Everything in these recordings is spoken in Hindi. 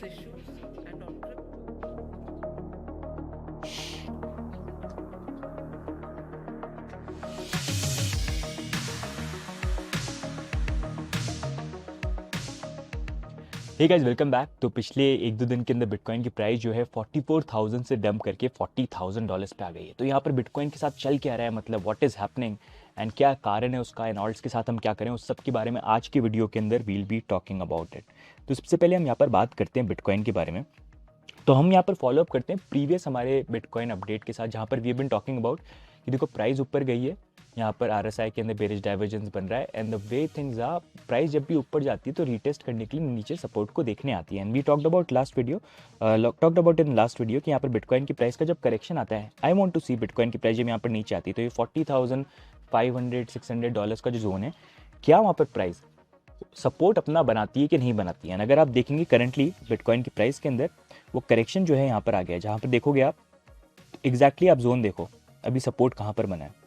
issues and on crypto. Hey guys, welcome back. तो पिछले एक दो दिन के अंदर बिटकॉइन की प्राइस जो है 44,000 से डंप करके $40,000 पे आ गई है। तो यहाँ पर बिटकॉइन के साथ चल क्या रहा है, मतलब व्हाट इज़ हैपनिंग एंड क्या कारण है उसका, एंड ऑल्ट्स के साथ हम क्या करें, उस सब के बारे में आज की वीडियो के अंदर will be talking about it. तो सबसे पहले हम यहाँ पर बात करते हैं बिटकॉइन के बारे में। तो हम यहाँ पर फॉलोअप करते हैं प्रीवियस हमारे बिटकॉइन अपडेट के साथ, जहाँ पर we have been talking about कि देखो प्राइस ऊपर गई है, यहाँ पर आरएसआई के अंदर बेरिश डाइवर्जेंस बन रहा है, and the way things are, price जब भी ऊपर जाती है तो रीटेस्ट करने के लिए नीचे सपोर्ट को देखने आती है। And we talked about in last video कि यहाँ पर बिटकॉइन की प्राइस का जब करेक्शन आता है, I want to see bitcoin की प्राइस जब यहाँ पर नीचे आती है तो ये $40,500-600 का जो जोन है, क्या वहाँ पर प्राइस सपोर्ट अपना बनाती है कि नहीं बनाती है। अगर आप देखेंगे करंटली बिटकॉइन की प्राइस के अंदर वो करेक्शन जो है यहाँ पर आ गया है, जहाँ पर देखोगे आप एग्जैक्टली आप जोन देखो अभी सपोर्ट कहाँ पर बना है।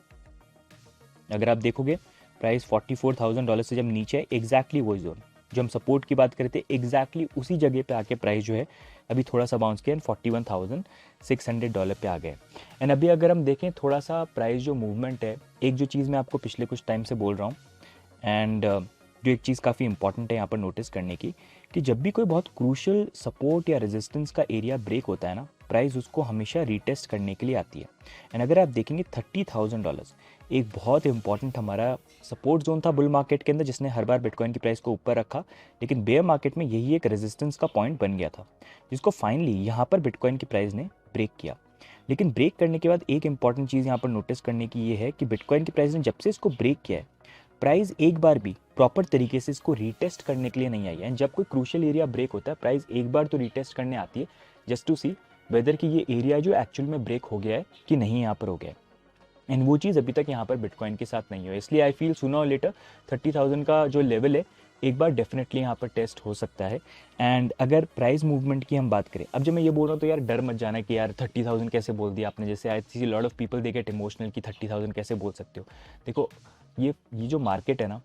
अगर आप देखोगे प्राइस $44,000 से जब नीचे है, एग्जैक्टली वही जोन जो हम सपोर्ट की बात करते हैं, एग्जैक्टली उसी जगह पे आके प्राइस जो है अभी थोड़ा सा बाउंस किया, $41,600 पे आ गए। एंड अभी अगर हम देखें थोड़ा सा प्राइस जो मूवमेंट है, एक जो चीज़ मैं आपको पिछले कुछ टाइम से बोल रहा हूँ, एंड जो एक चीज़ काफ़ी इंपॉर्टेंट है यहाँ पर नोटिस करने की, कि जब भी कोई बहुत क्रूशल सपोर्ट या रेजिस्टेंस का एरिया ब्रेक होता है ना, प्राइस उसको हमेशा रीटेस्ट करने के लिए आती है। एंड अगर आप देखेंगे $30,000 एक बहुत इंपॉर्टेंट हमारा सपोर्ट जोन था बुल मार्केट के अंदर, जिसने हर बार बिटकॉइन की प्राइस को ऊपर रखा, लेकिन बेयर मार्केट में यही एक रेजिस्टेंस का पॉइंट बन गया था, जिसको फाइनली यहाँ पर बिटकॉइन की प्राइस ने ब्रेक किया। लेकिन ब्रेक करने के बाद एक इंपॉर्टेंट चीज़ यहाँ पर नोटिस करने की ये है कि बिटकॉइन की प्राइस ने जब से इसको ब्रेक किया है, प्राइस एक बार भी प्रॉपर तरीके से इसको रीटेस्ट करने के लिए नहीं आई है। एंड जब कोई क्रूशियल एरिया ब्रेक होता है, प्राइस एक बार तो रीटेस्ट करने आती है, जस्ट टू सी वेदर कि ये एरिया जो एक्चुअल में ब्रेक हो गया है कि नहीं यहाँ पर हो गया है। एंड वो चीज़ अभी तक यहाँ पर बिटकॉइन के साथ नहीं है, इसलिए आई फील सूनर और लेटर 30,000 का जो लेवल है एक बार डेफिनेटली यहाँ पर टेस्ट हो सकता है। एंड अगर प्राइस मूवमेंट की हम बात करें, अब जब मैं ये बोल रहा हूँ तो यार डर मत जाना कि यार 30,000 कैसे बोल दिया आपने, जैसे I see lot of people they get emotional कि 30,000 कैसे बोल सकते हो। देखो ये जो मार्केट है ना,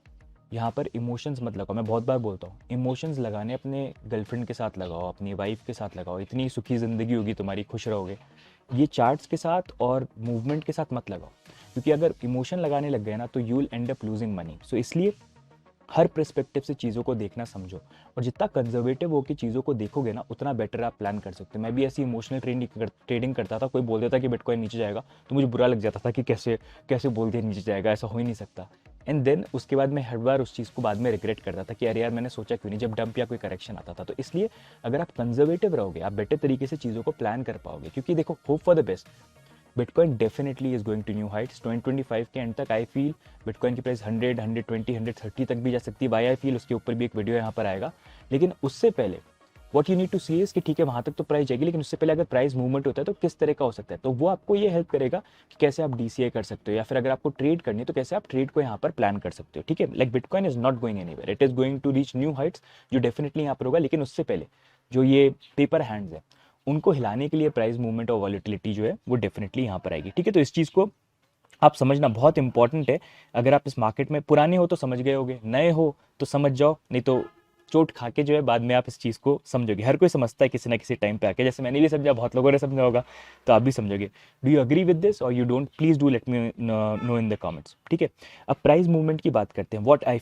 यहाँ पर इमोशंस मत लगाओ। मैं बहुत बार बोलता हूँ, इमोशंस लगाने अपने गर्लफ्रेंड के साथ लगाओ, अपनी वाइफ के साथ लगाओ, इतनी सुखी ज़िंदगी होगी तुम्हारी, खुश रहोगे। ये चार्ट्स के साथ और मूवमेंट के साथ मत लगाओ, क्योंकि अगर इमोशन लगाने लग गए ना तो you will end up losing money. So इसलिए हर पर्सपेक्टिव से चीज़ों को देखना समझो, और जितना कंजर्वेटिव होकर चीज़ों को देखोगे ना, उतना बेटर आप प्लान कर सकते हो। मैं भी ऐसी इमोशनल ट्रेडिंग करता था, कोई बोल देता कि बिटकॉइन नीचे जाएगा तो मुझे बुरा लग जाता था कि कैसे कैसे बोल दिया नीचे जाएगा, ऐसा हो ही नहीं सकता। एंड देन उसके बाद मैं हर बार उस चीज़ को बाद में रिग्रेट करता था कि अरे यार मैंने सोचा क्यों नहीं, जब डंप या कोई करेक्शन आता था। तो इसलिए अगर आप कंजर्वेटिव रहोगे, आप बेटर तरीके से चीज़ों को प्लान कर पाओगे, क्योंकि देखो hope for the best, bitcoin definitely is going to new heights. 2025 के एंड तक आई फील बिटकॉइन की प्राइस 100, 120, 130 तक भी जा सकती है। वाई आई फील उसके ऊपर भी एक वीडियो यहाँ पर आएगा। लेकिन उससे पहले what you need to see is कि ठीक है वहाँ तक तो प्राइस जाएगी, लेकिन उससे पहले अगर प्राइस मूवमेंट होता है तो किस तरह का हो सकता है, तो वो आपको ये हेल्प करेगा कि कैसे आप डीसीए कर सकते हो, या फिर अगर आपको ट्रेड करनी है तो कैसे आप ट्रेड को यहाँ पर प्लान कर सकते हो। ठीक है, like bitcoin is not going anywhere, it is going to reach new heights, जो डेफिनेटली यहाँ पर होगा। लेकिन उससे पहले जो ये पेपर हैंड्स है, उनको हिलाने के लिए प्राइस मूवमेंट और वॉलिटिलिटी जो है वो डेफिनेटली यहाँ पर आएगी। ठीक है, तो इस चीज़ को आप समझना बहुत इंपॉर्टेंट है। अगर आप इस मार्केट में पुराने हो तो समझ गए होगे, नए हो तो समझ जाओ, नहीं तो चोट खा के जो है बाद में आप इस चीज़ को समझोगे। हर कोई समझता है किसी ना किसी टाइम पे आके, जैसे मैंने भी समझा, बहुत लोगों ने समझा होगा, तो आप भी समझोगे। Do you agree with this और you don't, please do let me know in the comments. ठीक है, अब प्राइस मूवमेंट की बात करते हैं। व्हाट आई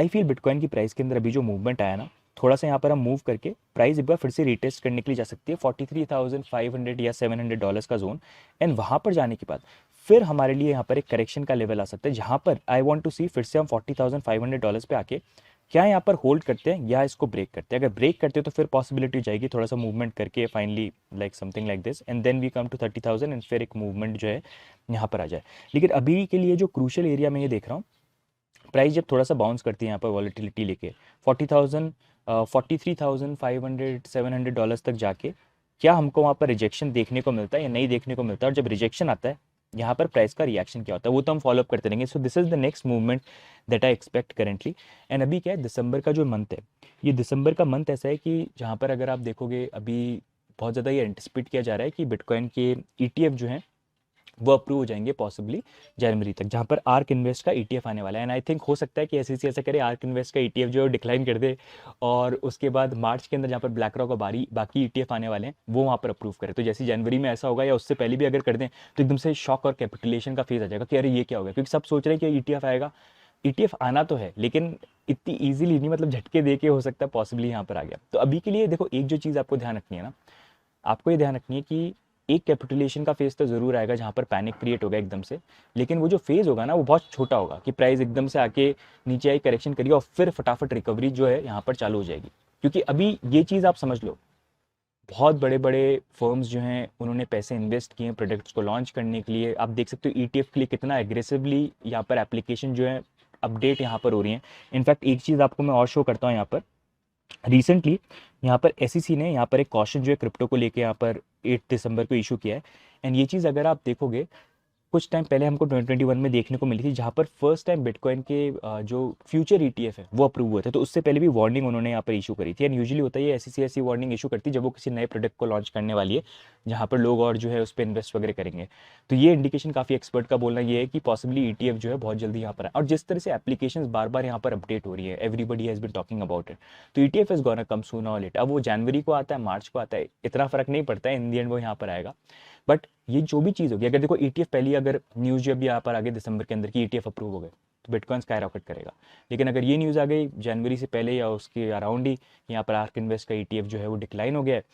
फील बिटकॉइन की प्राइस के अंदर अभी जो मूवमेंट आया ना, थोड़ा सा यहाँ पर हम मूव करके प्राइस एक बार फिर से रिटेस्ट करने के लिए जा सकती है 43,500 या $700 का जोन। एंड वहाँ पर जाने के बाद फिर हमारे लिए यहाँ पर एक करेक्शन का लेवल आ सकता है, जहाँ पर आई वांट टू सी फिर से हम $40,500 पे आके क्या यहाँ पर होल्ड करते हैं या इसको ब्रेक करते हैं। अगर ब्रेक करते हैं तो फिर पॉसिबिलिटी जाएगी थोड़ा सा मूवमेंट करके finally like something like this, and then we come to 30,000 and फिर एक मूवमेंट जो है यहाँ पर आ जाए। लेकिन अभी के लिए जो क्रूशियल एरिया में ये देख रहा हूँ, प्राइस जब थोड़ा सा बाउंस करती है यहाँ पर वॉलिटिलिटी लेके 40,000, 43,500 $700 तक जाके, क्या हमको वहाँ पर रिजेक्शन देखने को मिलता है या नहीं देखने को मिलता है, और जब रिजेक्शन आता है यहाँ पर प्राइस का रिएक्शन क्या होता है, वो तो हम फॉलोअप करते रहेंगे। So this is the next movement that I expect currently. And अभी क्या है, दिसंबर का जो मंथ है, ये दिसंबर का मंथ ऐसा है कि जहाँ पर अगर आप देखोगे अभी बहुत ज़्यादा ये एंटिसिपेट किया जा रहा है कि बिटकॉइन के ईटीएफ जो हैं वो अप्रूव हो जाएंगे पॉसिबली जनवरी तक, जहाँ पर आर्क इन्वेस्ट का ईटीएफ आने वाला है। एंड आई थिंक हो सकता है कि एसईसी ऐसा करे, आर्क इन्वेस्ट का ईटीएफ जो है डिक्लाइन कर दे, और उसके बाद मार्च के अंदर जहाँ पर ब्लैक रॉक का बाकी ईटीएफ आने वाले हैं वो वहाँ पर अप्रूव करे। तो जैसे जनवरी में ऐसा होगा या उससे पहले भी अगर कर दें तो एकदम से शॉक और कैपिटुलेशन का फेज आ जाएगा कि अरे ये क्या हो गया, क्योंकि सब सोच रहे हैं कि ईटीएफ आएगा। ईटीएफ आना तो है लेकिन इतनी ईजिली नहीं, मतलब झटके दे के हो सकता है पॉसिबली यहाँ पर आ गया। तो अभी के लिए देखो, एक जो चीज़ आपको ध्यान रखनी है ना, आपको ये ध्यान रखनी है कि एक कैपिटुलेशन का फेज तो ज़रूर आएगा जहाँ पर पैनिक क्रिएट होगा एकदम से, लेकिन वो जो फेज़ होगा ना वो बहुत छोटा होगा कि प्राइस एकदम से आके नीचे आई, करेक्शन करिए और फिर फटाफट रिकवरी जो है यहाँ पर चालू हो जाएगी। क्योंकि अभी ये चीज़ आप समझ लो, बहुत बड़े बड़े फर्म्स जो हैं उन्होंने पैसे इन्वेस्ट किए हैं प्रोडक्ट्स को लॉन्च करने के लिए। आप देख सकते हो ईटीएफ के लिए कितना एग्रेसिवली यहाँ पर एप्लीकेशन जो है अपडेट यहाँ पर हो रही है। इनफैक्ट एक चीज़ आपको मैं और शो करता हूँ यहाँ पर, रिसेंटली यहाँ पर एसईसी ने यहाँ पर एक कॉशन जो है क्रिप्टो को लेके यहाँ पर 8 दिसंबर को इशू किया है। एंड ये चीज़ अगर आप देखोगे कुछ टाइम पहले हमको 2021 में देखने को मिली थी, जहाँ पर फर्स्ट टाइम बिटकॉइन के जो फ्यूचर ईटीएफ है वो अप्रूव हुए थे। तो उससे पहले भी वार्निंग उन्होंने यहाँ पर इशू करी थी। एंड यूजुअली होता है ये एसईसी ऐसी वार्निंग इशू करती है जब वो किसी नए प्रोडक्ट को लॉन्च करने वाली है जहाँ पर लोग और जो है उस पर इन्वेस्ट वगैरह करेंगे। तो ये इंडिकेशन काफ़ी एक्सपर्ट का बोलना ये है कि पॉसिबली ईटीएफ जो है बहुत जल्दी यहाँ पर है। और जिस तरह से एप्लीकेशन बार बार यहाँ पर अपडेट हो रही है, everybody has been talking about it, तो ईटीएफ इज गोना कम सून और लेट। अब वो जनवरी को आता है, मार्च को आता है, इतना फर्क नहीं पड़ता है, इन दी एंड वो यहाँ पर आएगा। बट ये जो भी चीज़ होगी, अगर देखो ईटीएफ पहले अगर न्यूज़ जब यहाँ पर आ गई दिसंबर के अंदर कि ईटीएफ अप्रूव हो गए तो बिटकॉइन स्काई रॉकेट करेगा। लेकिन अगर ये न्यूज़ आ गई जनवरी से पहले या उसके अराउंड ही यहाँ पर आर्क इन्वेस्ट का ईटीएफ जो है वो डिक्लाइन हो गया है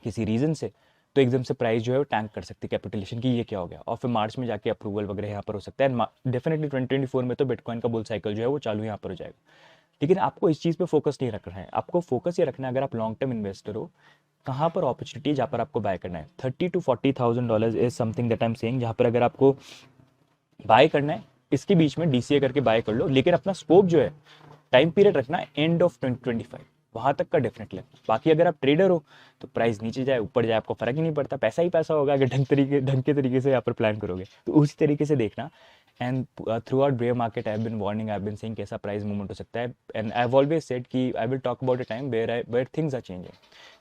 किसी रीज़न से, तो एकदम से प्राइस जो है वो टैंक कर सकती है कैपिटलेशन की ये क्या हो गया, और फिर मार्च में जाके अप्रूवल वगैरह यहाँ पर हो सकता है। डेफिनेटली 2024 में तो बिटकॉइन का बुल साइकिल जो है वो चालू यहाँ पर हो जाएगा। लेकिन आपको इस चीज़ पे फोकस नहीं रखना है, आपको फोकस ये रखना है अगर आप लॉन्ग टर्म इन्वेस्टर हो, कहाँ पर अपॉर्चुनिटी जहाँ पर आपको बाय करना है। $30,000 to 40,000 is something that I am saying, जहाँ पर अगर आपको बाय करना है इसके बीच में डीसीए करके बाय कर लो। लेकिन अपना स्कोप जो है टाइम पीरियड रखना है एंड ऑफ 2025, वहाँ तक का डेफिनेटली। बाकी अगर आप ट्रेडर हो तो प्राइस नीचे जाए ऊपर जाए आपको फर्क ही नहीं पड़ता, पैसा ही पैसा होगा अगर ढंग के तरीके से यहाँ पर प्लान करोगे तो उसी तरीके से देखना। And throughout bear market I have been warning, I have been saying कैसा प्राइस मूवमेंट हो सकता है। And I have always said कि I will talk about a time where things are changing.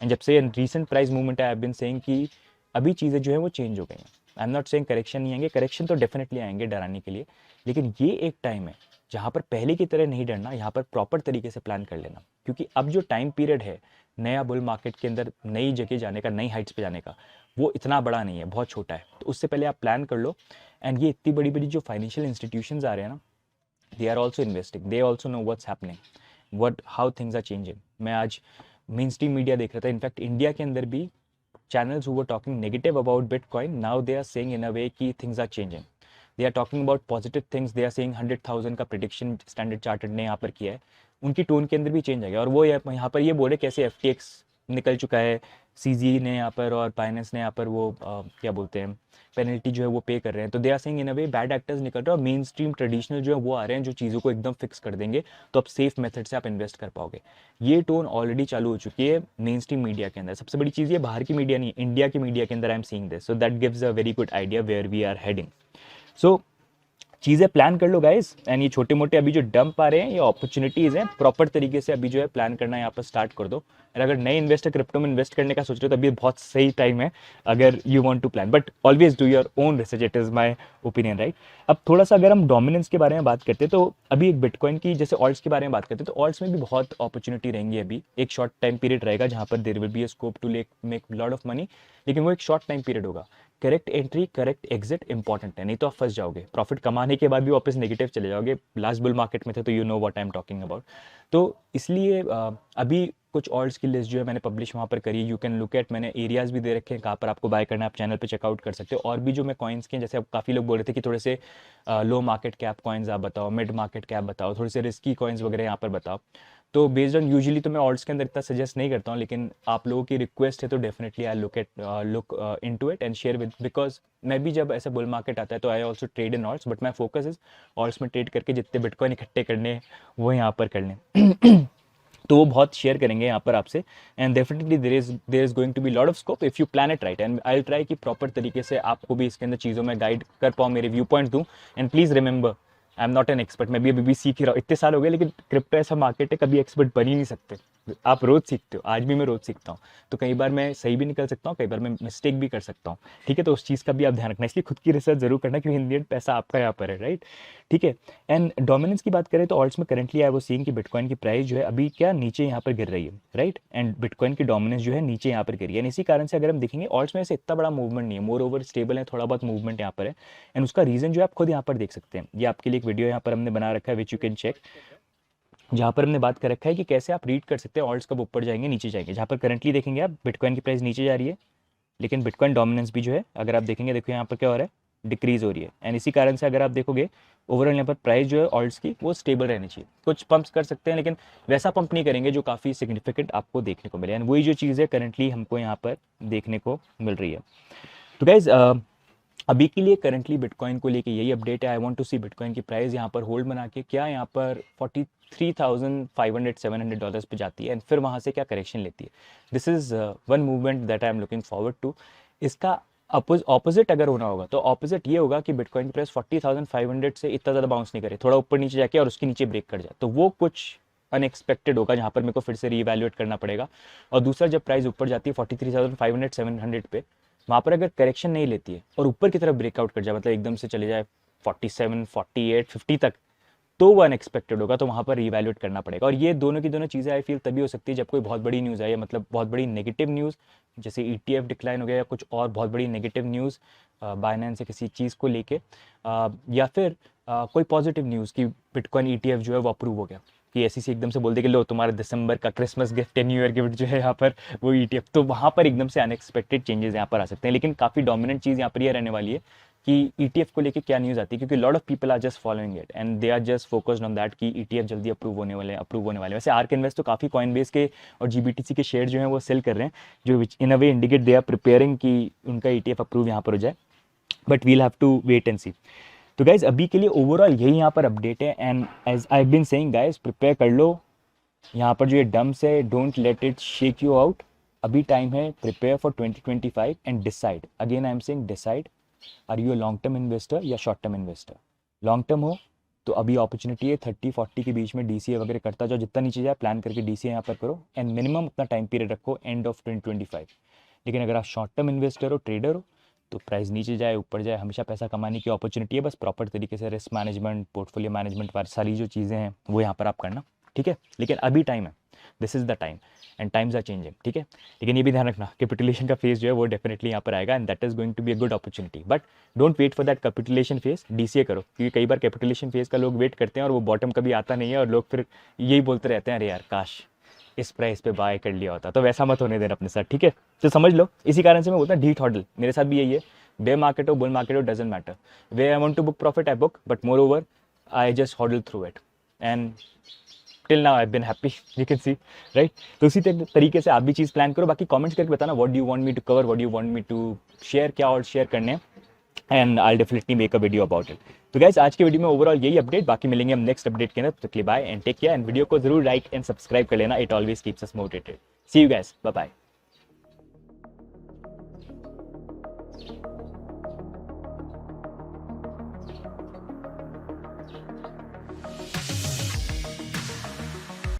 And जब से recent price movement I have been saying कि अभी चीज़ें जो है वो चेंज हो गई हैं। I am not saying correction नहीं आएंगे, करेक्शन तो डेफिनेटली आएंगे डराने के लिए, लेकिन ये एक टाइम है जहाँ पर पहले की तरह नहीं डरना, यहाँ पर प्रॉपर तरीके से प्लान कर लेना। क्योंकि अब जो टाइम पीरियड है नया बुल मार्केट के अंदर नई जगह जाने का, नई हाइट्स पे जाने का, वो इतना बड़ा नहीं है, बहुत छोटा है। तो उससे पहले आप प्लान कर लो। एंड ये इतनी बड़ी बड़ी जो फाइनेंशियल इंस्टीट्यूशंस आ रहे हैं ना, they are also investing, they also know what's happening, what how things are changing. मैं आज मेन स्ट्रीम मीडिया देख रहा था, इनफैक्ट इंडिया के अंदर भी channels who were talking negative about Bitcoin, now they are saying in a way कि things are changing. They are talking about positive things. They are saying 100,000 का prediction Standard Chartered ने यहाँ पर किया है। उनकी टोन के अंदर भी चेंज आ गया और वो यहाँ पर ये बोल रहे कैसे FTX निकल चुका है, CZ ने यहाँ पर और Binance ने यहाँ पर वो क्या बोलते हैं पेनल्टी जो है वो पे कर रहे हैं। तो they are saying in a way bad actors निकल रहे हैं और मेन स्ट्रीम ट्रेडिशनल जो है वो आ रहे हैं जो चीज़ों को एकदम फिक्स कर देंगे, तो अब सेफ मेथड से आप इन्वेस्ट कर पाओगे। ये टोन ऑलरेडी चालू हो चुकी है मेन स्ट्रीम मीडिया के अंदर। सबसे बड़ी चीज़ ये बाहर की मीडिया नहीं, इंडिया की मीडिया के अंदर I am seeing this, so that gives a very good idea where we are heading. So चीज़ें प्लान कर लो गाइस। एंड ये छोटे मोटे अभी जो डंप आ रहे हैं ये अपॉर्चुनिटीज़ हैं, प्रॉपर तरीके से अभी जो है प्लान करना यहाँ पर स्टार्ट कर दो। और अगर नए इन्वेस्टर क्रिप्टो में इन्वेस्ट करने का सोच रहे हो तो अभी बहुत सही टाइम है अगर you want to plan, but always do your own research, it is my opinion right. अब थोड़ा सा अगर हम डोमिनेंस के बारे में बात करते हैं तो अभी एक बिटकॉइन की जैसे ऑल्ट्स के बारे में बात करते हैं तो ऑल्ट्स में भी बहुत अपॉर्चुनिटी रहेंगी। अभी एक शॉर्ट टाइम पीरियड रहेगा जहाँ पर there will be a scope to make lot of money, लेकिन वो एक शॉर्ट टाइम पीरियड होगा। Correct entry correct exit important है, नहीं तो आप फंस जाओगे, प्रॉफिट कमाने के बाद भी वापस नेगेटिव चले जाओगे। लास्ट बुल मार्केट में थे तो you know what I am talking about. तो इसलिए अभी कुछ ऑल्ट्स की लिस्ट जो है मैंने पब्लिश वहाँ पर करी, यू कैन लुक एट, मैंने एरियाज़ भी दे रखे हैं कहाँ पर आपको बाय करना है, आप चैनल पे चेकआउट कर सकते हो। और भी जो मैं कॉइन्स के जैसे अब काफ़ी लोग बोल रहे थे कि थोड़े से लो मार्केट कैप कॉइन्स आप बताओ, मिड मार्केट कैप बताओ, थोड़े से रिस्की कॉइन्स वगैरह यहाँ पर बताओ। तो बेस्ड ऑन यूजुअली तो मैं ऑल्ट्स के अंदर इतना सजेस्ट नहीं करता हूँ, लेकिन आप लोगों की रिक्वेस्ट है तो definitely I look into it and share with, because मैं भी जब ऐसा बुल मार्केट आता है तो I also trade in ult's, but my focus is ult's में ट्रेड करके जितने बिटकॉइन इकट्ठे करने वो यहाँ पर करने तो वो बहुत शेयर करेंगे यहाँ पर आपसे। And definitely there is going to be lot of scope if you plan it right. And I will try कि प्रॉपर तरीके से आपको भी इसके अंदर चीज़ों में गाइड कर पाऊँ, मेरे व्यू पॉइंट दूँ। And please remember I am not an expert, मैं भी अभी भी सीख ही रहा हूँ, इतने साल हो गए, लेकिन क्रिप्टो ऐसा मार्केट है कभी एक्सपर्ट बन ही नहीं सकते, आप रोज सीखते हो, आज भी मैं रोज सीखता हूँ, तो कई बार मैं सही भी निकल सकता हूँ, कई बार मैं मिस्टेक भी कर सकता हूँ, ठीक है। तो उस चीज़ का भी आप ध्यान रखना, इसलिए खुद की रिसर्च जरूर करना, क्योंकि इन द एंड पैसा आपका यहाँ पर है, राइट, ठीक है। एंड डोमिनेंस की बात करें तो ऑल्ट्स में करंटली आई वो सीइंग कि बिटकॉइन की प्राइस जो है अभी क्या नीचे यहाँ पर गिर रही है, राइट, एंड बिटकॉइन की डोमिनेंस जो है नीचे यहाँ पर गिरी है। एंड इसी कारण से अगर हम देखेंगे ऑल्ट्स में ऐसे इतना बड़ा मूवमेंट नहीं है, मोर ओवर स्टेबल है, थोड़ा बहुत मूवमेंट यहाँ पर है। एंड उसका रीजन जो है आप खुद यहाँ पर देख सकते हैं, ये आपके लिए एक वीडियो यहाँ पर हमने बना रखा है विच यू कैन चेक, जहाँ पर हमने बात कर रखा है कि कैसे आप रीड कर सकते हैं ऑल्ट्स कब ऊपर जाएंगे नीचे जाएंगे। जहाँ पर करंटली देखेंगे आप बिटकॉइन की प्राइस नीचे जा रही है, लेकिन बिटकॉइन डोमिनेंस भी जो है अगर आप देखेंगे, देखो यहाँ पर क्या हो रहा है, डिक्रीज हो रही है। एंड इसी कारण से अगर आप देखोगे ओवरऑल यहाँ पर प्राइस जो है ऑल्ट्स की वो स्टेबल रहनी चाहिए। कुछ पंप्स कर सकते हैं, लेकिन वैसा पंप नहीं करेंगे जो काफ़ी सिग्निफिकेंट आपको देखने को मिले। एंड वही जो चीज़ है करंटली हमको यहाँ पर देखने को मिल रही है। तो गाइज अभी के लिए करंटली बिटकॉइन को लेके यही अपडेट है। I want to see bitcoin की प्राइस यहाँ पर होल्ड बना के क्या यहाँ पर 43,500 $700 पे जाती है, एंड फिर वहाँ से क्या करेक्शन लेती है। This is one movement that I am looking forward to. इसका ऑपोजिट अगर होना होगा तो ऑपोजिट ये होगा कि बिटकॉइन की प्राइस 40,500 से इतना ज़्यादा बाउंस नहीं करे, थोड़ा ऊपर नीचे जाके और उसके नीचे ब्रेक कर जाए, तो वो कुछ अनएक्सपेक्टेड होगा, जहाँ पर मेरे को फिर से रीवैल्यूएट करना पड़ेगा। और दूसरा, जब प्राइस ऊपर जाती है 43,500 700 पे, वहाँ पर अगर करेक्शन नहीं लेती है और ऊपर की तरफ ब्रेकआउट कर जाए, मतलब एकदम से चले जाए 47, 48, 50 तक, तो वो अनएक्सपेक्टेड होगा, तो वहाँ पर रिवैल्यूएट करना पड़ेगा। और ये दोनों की दोनों चीज़ें आई फील तभी हो सकती है जब कोई बहुत बड़ी न्यूज़ आए, मतलब बहुत बड़ी नेगेटिव न्यूज़, जैसे ETF डिक्लाइन हो गया या कुछ और बहुत बड़ी नेगेटिव न्यूज़ बाइनेंस से किसी चीज़ को लेके, या फिर कोई पॉजिटिव न्यूज़ कि बिटकॉइन ETF जो है वो अप्रूव हो गया, कि SEC एकदम से बोल दे कि लो तुम्हारा दिसंबर का क्रिसमस गिफ्ट या न्यू ईयर गिफ्ट जो है यहाँ पर वो ETF, तो वहाँ पर एकदम से अनएक्सपेक्टेड चेंजेस यहाँ पर आ सकते हैं। लेकिन काफ़ी डोमिनेंट चीज़ यहाँ पर यह रहने वाली है कि ETF को लेके क्या न्यूज़ आती है, क्योंकि lot of people are just following it and they are just focused on that कि ETF जल्दी अप्रूव होने वाले। वैसे आर्क इन्वेस्ट तो काफ़ी कॉइनबेस के और GBTC के शेयर जो हैं वो सेल कर रहे हैं, जो in a way indicate they are preparing कि उनका ETF अप्रूव यहाँ पर हो जाए, but we'll have to wait and see. तो गाइज अभी के लिए ओवरऑल यही यहाँ पर अपडेट है। And as I been saying guys, prepare कर लो, यहाँ पर जो ये डम्स है don't let it shake you out. अभी टाइम है, prepare for 2025 and decide, again I am saying decide, are you a long term investor या short term investor. Long term हो तो अभी अपॉर्चुनिटी है 30-40 के बीच में DCA वगैरह करता जाओ, जितना नीचे जाए प्लान करके DCA यहाँ पर करो, एंड मिनिमम अपना टाइम पीरियड रखो एंड ऑफ 2025। लेकिन अगर आप शॉर्ट टर्म इन्वेस्टर हो, ट्रेडर हो, तो प्राइस नीचे जाए ऊपर जाए, हमेशा पैसा कमाने की अपॉर्चुनिटी है, बस प्रॉपर तरीके से रिस्क मैनेजमेंट, पोर्टफोलियो मैनेजमेंट वाली सारी जो चीज़ें हैं वो यहाँ पर आप करना, ठीक है। लेकिन अभी टाइम है, this is the time and times are changing, ठीक है। लेकिन ये भी ध्यान रखना, कैपिटुलेशन का फेज जो है वो डेफिनेटली यहाँ पर आएगा, and that is going to be a good opportunity, but don't wait for that capitulation phase, DCA करो, क्योंकि कई बार कैपिटुलेशन फेज का लोग वेट करते हैं और वो बॉटम कभी आता नहीं है, और लोग फिर यही बोलते रहते हैं, अरे यार काश इस प्राइस पे बाय कर लिया होता। तो वैसा मत होने देना अपने साथ, ठीक है। तो समझ लो, इसी कारण से मैं बोलता हूँ ढीठ हॉडल, मेरे साथ भी यही है, bear market or bull market, it doesn't matter. Where I want to book profit, I book, but moreover, I just hodl through it. And till now, I've been happy, you can see, right? तो उसी तरीके से आप भी चीज़ प्लान करो। बाकी कमेंट्स करके बताना what do you want me to cover, what do you want me to share, क्या और शेयर करने हैं, and I'll definitely make a video about it. तो गाइस आज के वीडियो में ओवरऑल यही अपडेट, बाकी मिलेंगे हम नेक्स्ट अपडेट के अंदर। तो bye and take care, and video को जरूर लाइक एंड सब्सक्राइब कर लेना, it always keeps us motivated. See you guys, bye bye.